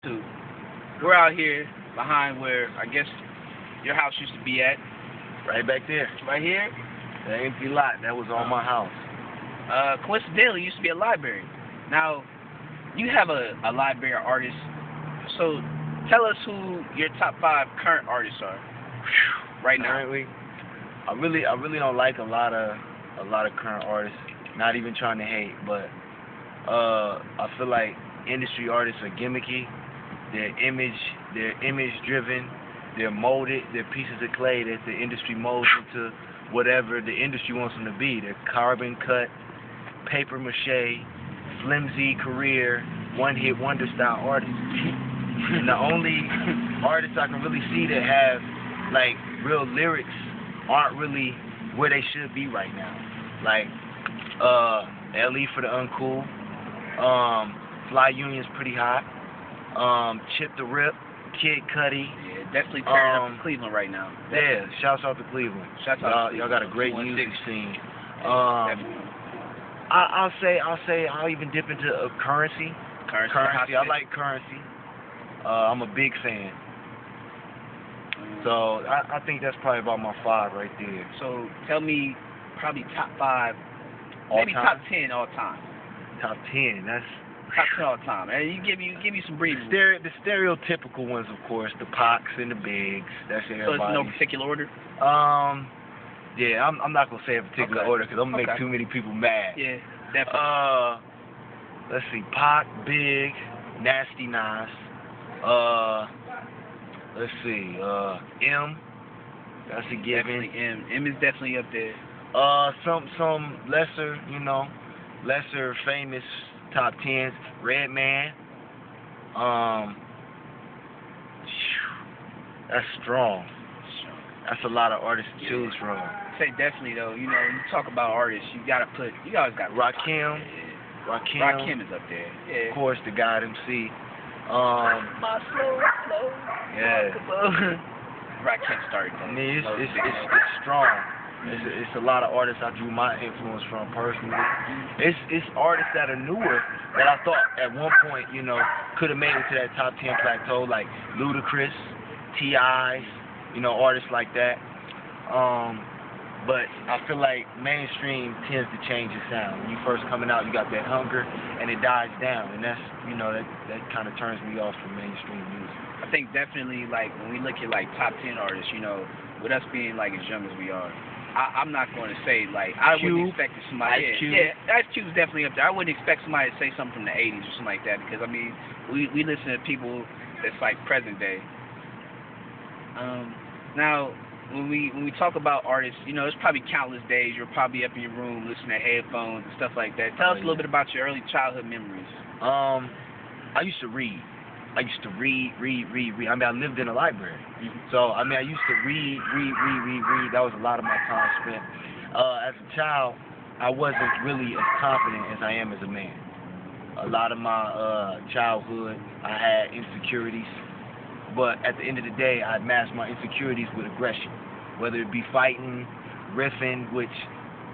Two. We're out here behind where I guess your house used to be at. Right back there. Right here. The empty lot. That was all my house. Coincidentally, used to be a library. Now, you have a library artist. So, tell us who your top 5 current artists are right now. Currently, I really don't like a lot of current artists. Not even trying to hate, but I feel like industry artists are gimmicky. They're image driven. They're molded. They're pieces of clay that the industry molds into whatever the industry wants them to be. They're carbon cut, paper mache, flimsy career, one-hit wonder style artists. And the only artists I can really see that have like real lyrics aren't really where they should be right now. Like LE for the Uncool. Fly Union's pretty hot. Chip the Rip, Kid Cudi. Yeah, definitely tearing up in Cleveland right now. Yeah, shouts out to Cleveland. Shouts out to y'all got a great 216. music scene. Definitely. I'll even dip into Currency. Currency. I like Currency. I'm a big fan. So I think that's probably about my 5 right there. So tell me, probably top 5, All maybe time? top 10 all time. Top 10. That's Top 10 all time. And you give me some breathing. the stereotypical ones, of course, the Pacs and the Bigs. That's So everybody. it's in no particular order. Yeah, I'm not gonna say a particular order because I'm gonna make too many people mad. Yeah, definitely. Let's see, Pac, Big, Nasty Nas. Let's see, M. That's a given. Definitely M. M is definitely up there. Some lesser famous top 10s. Redman. That's strong. That's a lot of artists to choose from. Say definitely though. You talk about artists, you always got Rakim. Rakim is up there. Yeah. Of course, the God MC. My slow. Yeah. Rakim started that. I mean, it's strong. It's a lot of artists I drew my influence from personally. It's artists that are newer that I thought at one point, could have made it to that top 10 plateau, like Ludacris, T.I.'s, artists like that. But I feel like mainstream tends to change the sound. When you first coming out, you got that hunger, and it dies down, and that's, that kind of turns me off from mainstream music. I think definitely, like, when we look at, like, top 10 artists, with us being, like, as young as we are, I'm not going to say, like, I wouldn't expect somebody. Ice Cube. Yeah, Ice Cube's definitely up there. I wouldn't expect somebody to say something from the 80s or something like that because, I mean, we listen to people that's, like, present day. Now, when we talk about artists, there's probably countless days you're probably up in your room listening to headphones and stuff like that. Tell us a little bit about your early childhood memories. I used to read. I used to read. I mean, I lived in a library. So, I mean, I used to read. That was a lot of my time spent. As a child, I wasn't really as confident as I am as a man. A lot of my childhood, I had insecurities. But at the end of the day, I masked my insecurities with aggression. Whether it be fighting, riffing, which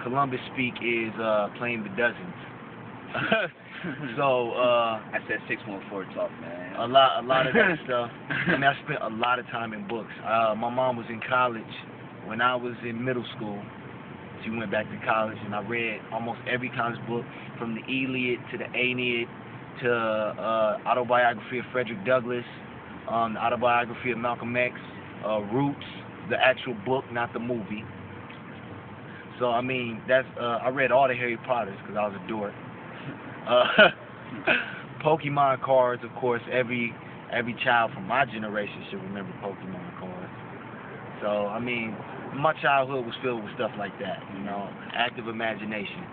Columbus speak is playing the dozens. So I said 614 talk, man. A lot of that stuff. I mean, I spent a lot of time in books. My mom was in college when I was in middle school. She went back to college, and I read almost every college book, from the Iliad to the Aeneid to autobiography of Frederick Douglass, the autobiography of Malcolm X, Roots, the actual book, not the movie. So I mean, that's I read all the Harry Potters because I was a dork. Pokemon cards, of course, every child from my generation should remember Pokemon cards. So, I mean, my childhood was filled with stuff like that, active imagination.